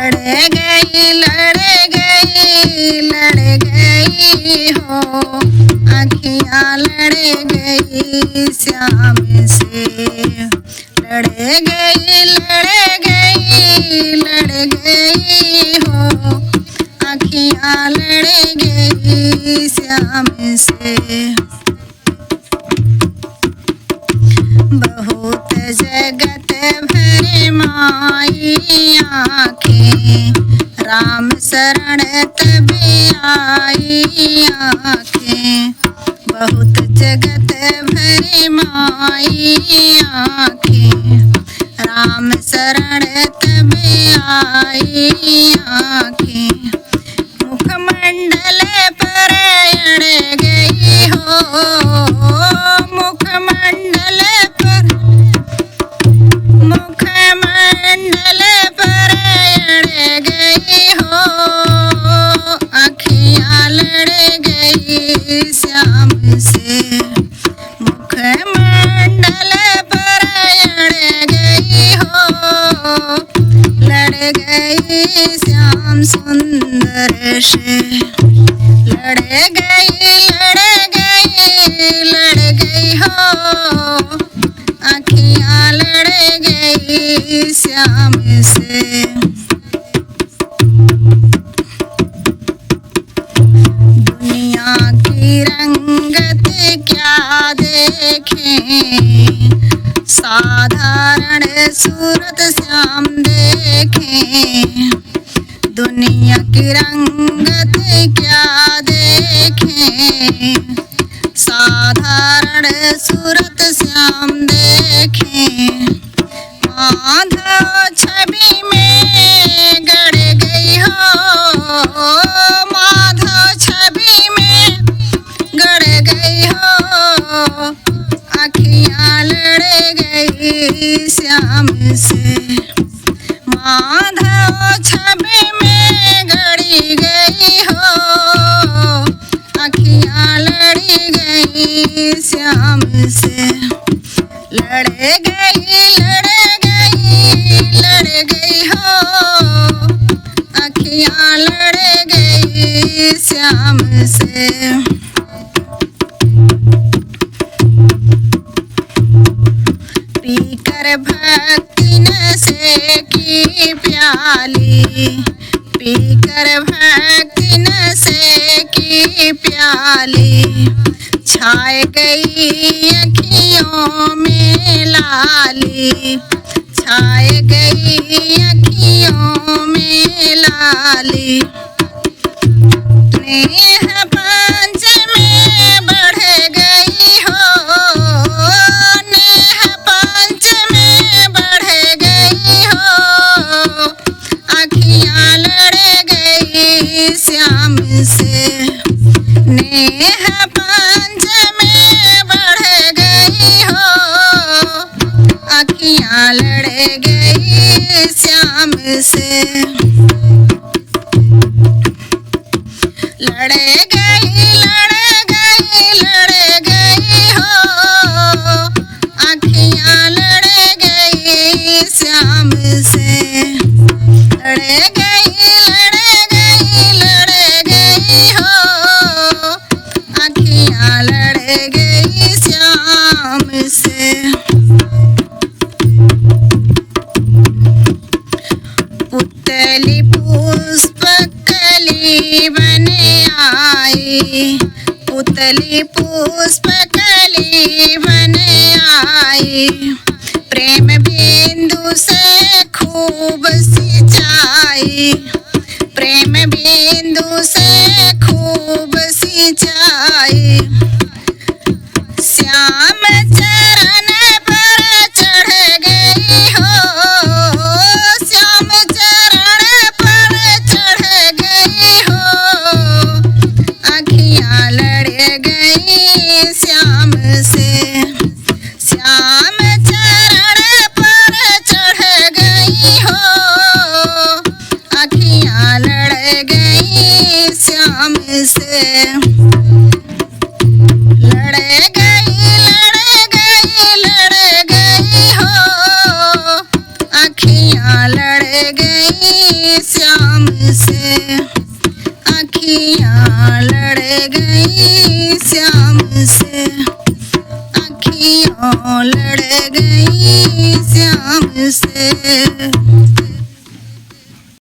लड़ गई हो आँखियाँ लड़ गई श्याम से। लड़ गई हो आँखियाँ लड़ गई श्याम से। बहुत जगत भर माई आँखें राम शरण तब आई आँखें। बहुत जगत भर माई आँखें राम शरण तब आई आँखें। मुखमंडल पर अड़ गई हो मुखमंडल पर अड़ गई हो आँखियाँ लड़ गई श्याम से। मुखमंडल पर अड़ गई हो लड़ गई श्याम सुंदर से। लड़ गई हो आँखियाँ लड़ गई श्याम से। दुनिया की रंगत क्या देखें साधारण सूरत श्याम देखें। दुनिया की रंगत क्या देखें साधारण सूरत श्याम देखें। माधव छवि में गड़ गई हो माधव छवि में गड़ गई हो आँखियाँ लड़ गई श्याम से। माधव छवि में गड़ी गई हो आँखियाँ लड़ी गई श्याम से। लड़ गई हो आँखियाँ लड़ गई श्याम से। पीकर भक्ति नशे की प्याली पीकर भक्ति नशे की प्याली छाए गई अखियों में लाली छाए गई अखियों में लाली। नेह पंच में बढ़ गई हो नेह पंच में बढ़ गई हो आँखियाँ लड़ गई श्याम से। नेह पंच में बढ़ गई हो आँखियाँ लड़ गई श्याम से। लड़ गई हो आँखियाँ लड़ गई श्याम से। लड़ गई हो आँखियाँ लड़ गई श्याम से। पुतली पुष्प कली बने आई पुतली पुष्प कली बने आई। प्रेम बिंदु से खूब सिंचाई प्रेम बिंदु से खूब सिंचाई। श्याम चरण पर चढ़ गई हो श्याम चरण पर चढ़ गई हो आँखियाँ लड़ गई श्याम से। श्याम चरण पर चढ़ गई हो आँखियाँ लड़ गई श्याम से। लड़ गई हो आँखियाँ लड़ गई। गई श्याम से।